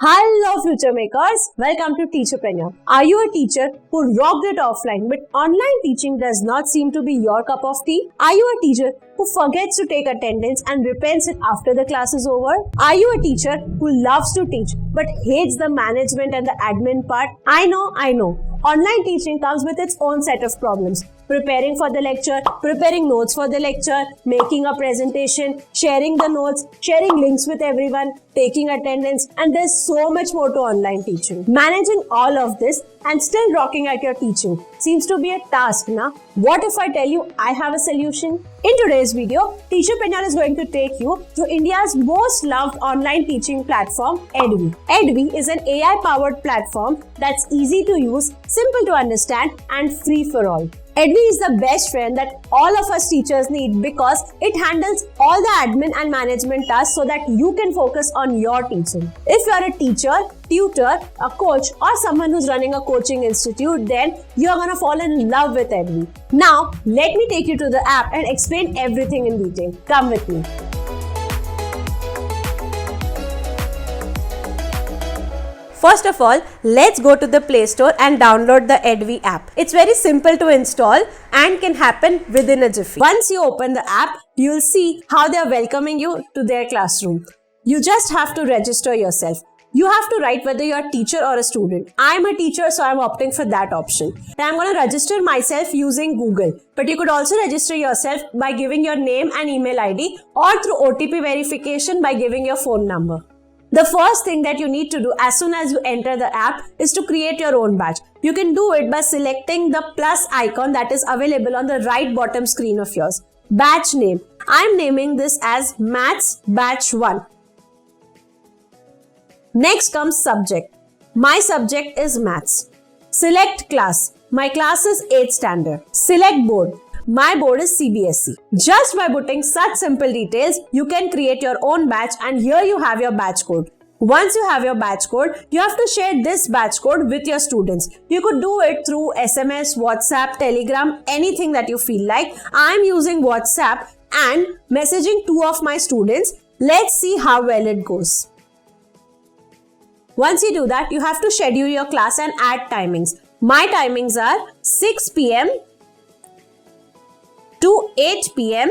Hello future makers, welcome to TeacherPreneur. Are you a teacher who rocked it offline but online teaching does not seem to be your cup of tea? Are you a teacher who forgets to take attendance and repents it after the class is over? Are you a teacher who loves to teach but hates the management and the admin part? I know. Online teaching comes with its own set of problems. Preparing for the lecture, preparing notes for the lecture, making a presentation, sharing the notes, sharing links with everyone, taking attendance, and there's so much more to online teaching. Managing all of this and still rocking at your teaching seems to be a task, na? What if I tell you I have a solution? In today's video, TeacherPreneur is going to take you to India's most loved online teaching platform, Edvi. Edvi is an AI-powered platform that's easy to use, simple to understand, and free for all. Edvi is the best friend that all of us teachers need because it handles all the admin and management tasks so that you can focus on your teaching. If you are a teacher, tutor, a coach, or someone who's running a coaching institute, then you're gonna fall in love with Edvi. Now, let me take you to the app and explain everything in detail. Come with me. First of all, let's go to the Play Store and download the Edvi app. It's very simple to install and can happen within a jiffy. Once you open the app, you'll see how they're welcoming you to their classroom. You just have to register yourself. You have to write whether you're a teacher or a student. I'm a teacher, so I'm opting for that option. I'm going to register myself using Google. But you could also register yourself by giving your name and email ID or through OTP verification by giving your phone number. The first thing that you need to do as soon as you enter the app is to create your own batch. You can do it by selecting the plus icon that is available on the right bottom screen of yours. Batch name. I'm naming this as Maths Batch 1. Next comes subject. My subject is Maths. Select class. My class is 8th standard. Select board. My board is CBSE. Just by putting such simple details, you can create your own batch and here you have your batch code. Once you have your batch code, you have to share this batch code with your students. You could do it through SMS, WhatsApp, Telegram, anything that you feel like. I'm using WhatsApp and messaging 2 of my students. Let's see how well it goes. Once you do that, you have to schedule your class and add timings. My timings are 6 p.m. to 8 p.m.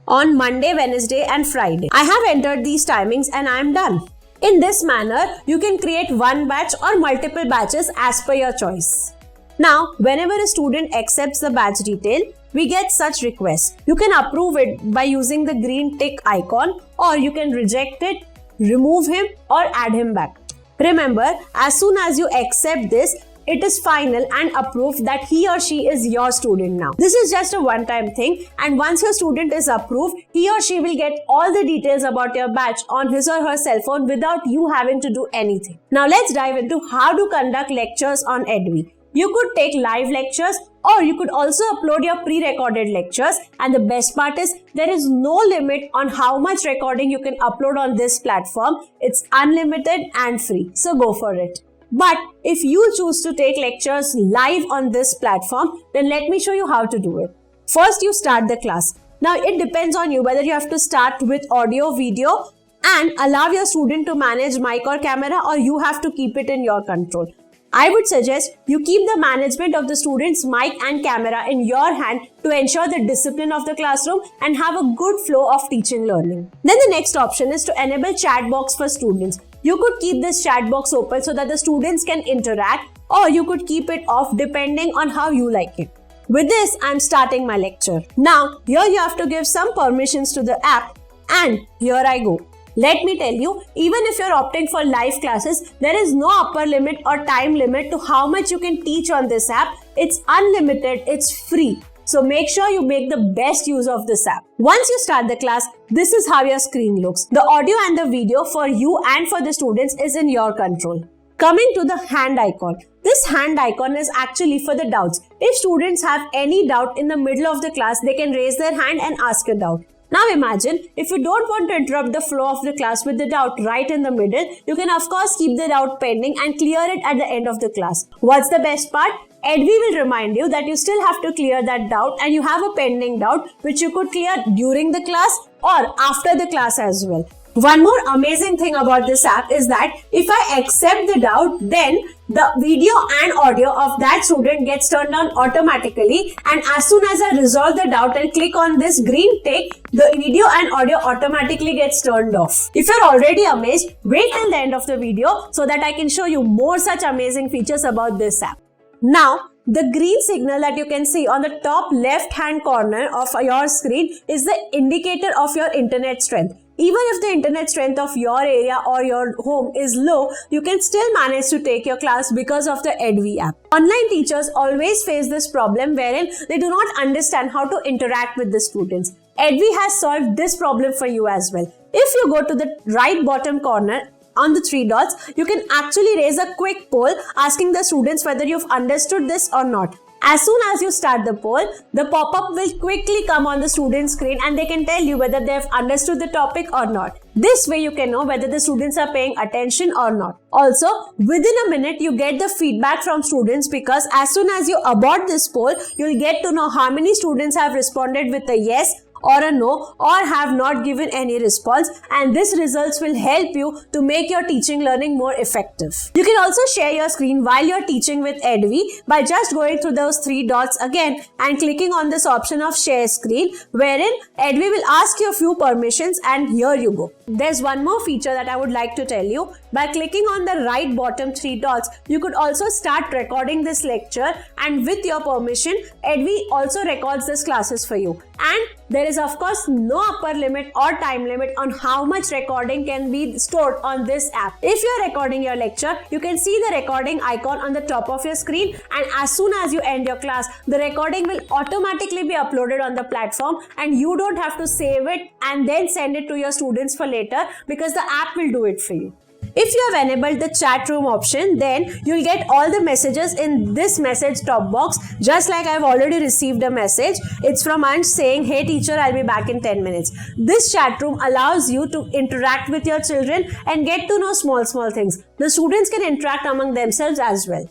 on Monday, Wednesday and Friday. I have entered these timings and I am done. In this manner, you can create one batch or multiple batches as per your choice. Now, whenever a student accepts the batch detail, we get such requests. You can approve it by using the green tick icon or you can reject it, remove him or add him back. Remember, as soon as you accept this, it is final and approved that he or she is your student now. This is just a one-time thing and once your student is approved, he or she will get all the details about your batch on his or her cell phone without you having to do anything. Now let's dive into how to conduct lectures on Edvi. You could take live lectures or you could also upload your pre-recorded lectures, and the best part is there is no limit on how much recording you can upload on this platform. It's unlimited and free, so go for it. But if you choose to take lectures live on this platform, then let me show you how to do it. First, you start the class. Now, it depends on you whether you have to start with audio, video and allow your student to manage mic or camera, or you have to keep it in your control. I would suggest you keep the management of the student's mic and camera in your hand to ensure the discipline of the classroom and have a good flow of teaching learning. Then the next option is to enable chat box for students. You could keep this chat box open so that the students can interact, or you could keep it off depending on how you like it. With this, I'm starting my lecture. Now, here you have to give some permissions to the app and here I go. Let me tell you, even if you're opting for live classes, there is no upper limit or time limit to how much you can teach on this app. It's unlimited, it's free. So make sure you make the best use of this app. Once you start the class, this is how your screen looks. The audio and the video for you and for the students is in your control. Coming to the hand icon. This hand icon is actually for the doubts. If students have any doubt in the middle of the class, they can raise their hand and ask a doubt. Now imagine, if you don't want to interrupt the flow of the class with the doubt right in the middle, you can of course keep the doubt pending and clear it at the end of the class. What's the best part? Edvi will remind you that you still have to clear that doubt and you have a pending doubt which you could clear during the class or after the class as well. One more amazing thing about this app is that if I accept the doubt, then the video and audio of that student gets turned on automatically, and as soon as I resolve the doubt and click on this green tick, the video and audio automatically gets turned off. If you're already amazed, wait till the end of the video so that I can show you more such amazing features about this app. Now, the green signal that you can see on the top left hand corner of your screen is the indicator of your internet strength. Even if the internet strength of your area or your home is low, you can still manage to take your class because of the Edvi app. Online teachers always face this problem wherein they do not understand how to interact with the students. Edvi has solved this problem for you as well. If you go to the right bottom corner, on the 3 dots, you can actually raise a quick poll asking the students whether you've understood this or not. As soon as you start the poll, the pop-up will quickly come on the student screen and they can tell you whether they have understood the topic or not. This way you can know whether the students are paying attention or not. Also, within a minute you get the feedback from students, because as soon as you abort this poll, you'll get to know how many students have responded with a yes or a no, or have not given any response, and this results will help you to make your teaching learning more effective. You can also share your screen while you're teaching with Edvi by just going through those 3 dots again and clicking on this option of share screen, wherein Edvi will ask you a few permissions, and here you go. There's one more feature that I would like to tell you. By clicking on the right bottom 3 dots, you could also start recording this lecture, and with your permission, Edvi also records these classes for you. And there is of course no upper limit or time limit on how much recording can be stored on this app. If you are recording your lecture, you can see the recording icon on the top of your screen, and as soon as you end your class, the recording will automatically be uploaded on the platform, and you don't have to save it and then send it to your students for later, because the app will do it for you. If you have enabled the chat room option, then you'll get all the messages in this message top box, just like I've already received a message. It's from Ansh saying, "Hey teacher, I'll be back in 10 minutes. This chat room allows you to interact with your children and get to know small things. The students can interact among themselves as well.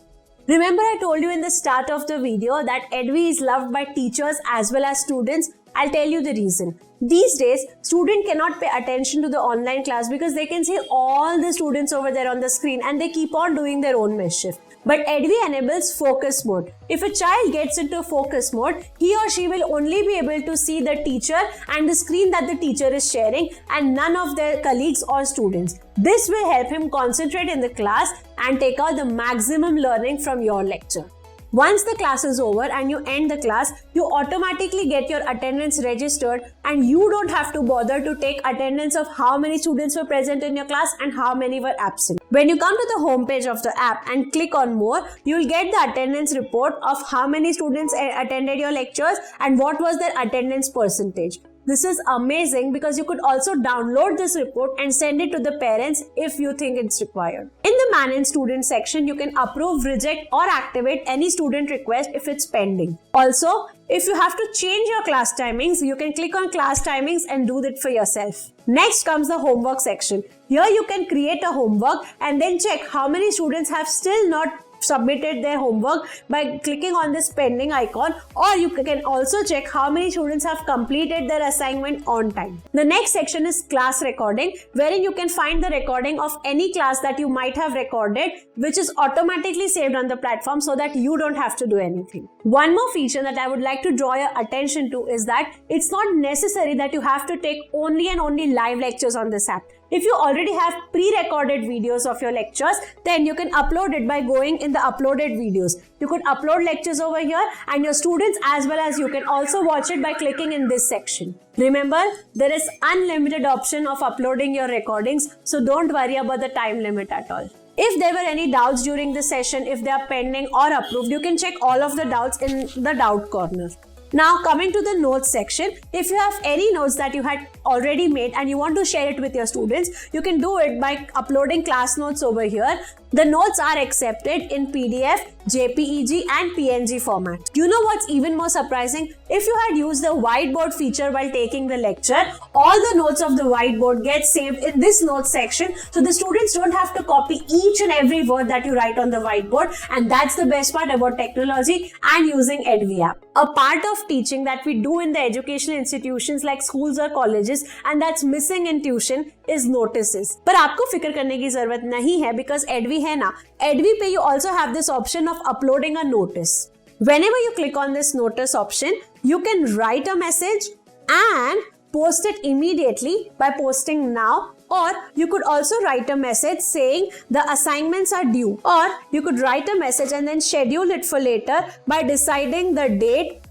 Remember, I told you in the start of the video that Edvi is loved by teachers as well as students. I'll tell you the reason. These days, students cannot pay attention to the online class because they can see all the students over there on the screen and they keep on doing their own mischief. But Edvi enables focus mode. If a child gets into focus mode, he or she will only be able to see the teacher and the screen that the teacher is sharing, and none of their colleagues or students. This will help him concentrate in the class and take out the maximum learning from your lecture. Once the class is over and you end the class, you automatically get your attendance registered, and you don't have to bother to take attendance of how many students were present in your class and how many were absent. When you come to the home page of the app and click on more, you'll get the attendance report of how many students attended your lectures and what was their attendance percentage. This is amazing because you could also download this report and send it to the parents if you think it's required. In the Manage Student section, you can approve, reject or activate any student request if it's pending. Also, if you have to change your class timings, you can click on class timings and do that for yourself. Next comes the homework section. Here you can create a homework and then check how many students have still not submitted their homework by clicking on this pending icon, or you can also check how many students have completed their assignment on time. The next section is class recording, wherein you can find the recording of any class that you might have recorded, which is automatically saved on the platform so that you don't have to do anything. One more feature that I would like to draw your attention to is that it's not necessary that you have to take only and only live lectures on this app. If you already have pre-recorded videos of your lectures, then you can upload it by going in the uploaded videos. You could upload lectures over here, and your students as well as you can also watch it by clicking in this section. Remember, there is unlimited option of uploading your recordings, so don't worry about the time limit at all. If there were any doubts during the session, if they are pending or approved, you can check all of the doubts in the doubt corner. Now coming to the notes section, if you have any notes that you had already made and you want to share it with your students, you can do it by uploading class notes over here. The notes are accepted in PDF, JPEG and PNG format. You know what's even more surprising? If you had used the whiteboard feature while taking the lecture, all the notes of the whiteboard get saved in this notes section, so the students don't have to copy each and every word that you write on the whiteboard, and that's the best part about technology and using Edvi app. A part of teaching that we do in the educational institutions like schools or colleges pages and that's missing in tuition is notices. पर आपको फिक्र करने की जरूरत नहीं है because Edvi है ना, Edvi पे you also have this option of uploading a notice. Whenever you click on this notice option, you can write a message and post it immediately by posting now, or you could also write a message saying the assignments are due, or you could write a message and then schedule it for later by deciding the date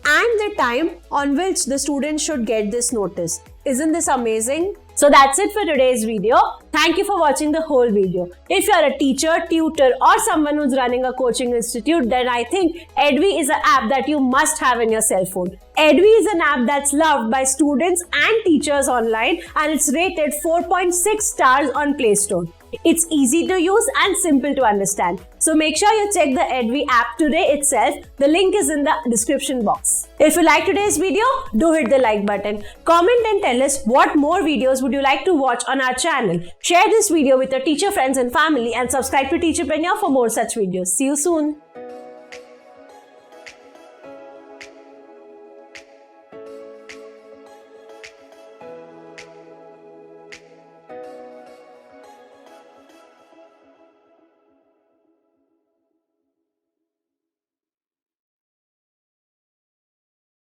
and the time on which the student should get this notice. Isn't this amazing? So that's it for today's video. Thank you for watching the whole video. If you are a teacher, tutor or someone who's running a coaching institute, then I think Edvi is an app that you must have in your cell phone. Edvi is an app that's loved by students and teachers online and it's rated 4.6 stars on Play Store. It's easy to use and simple to understand. So make sure you check the Edvi app today itself. The link is in the description box. If you like today's video, do hit the like button. Comment and tell us what more videos would you like to watch on our channel. Share this video with your teacher friends and family and subscribe to TeacherPreneur for more such videos. See you soon.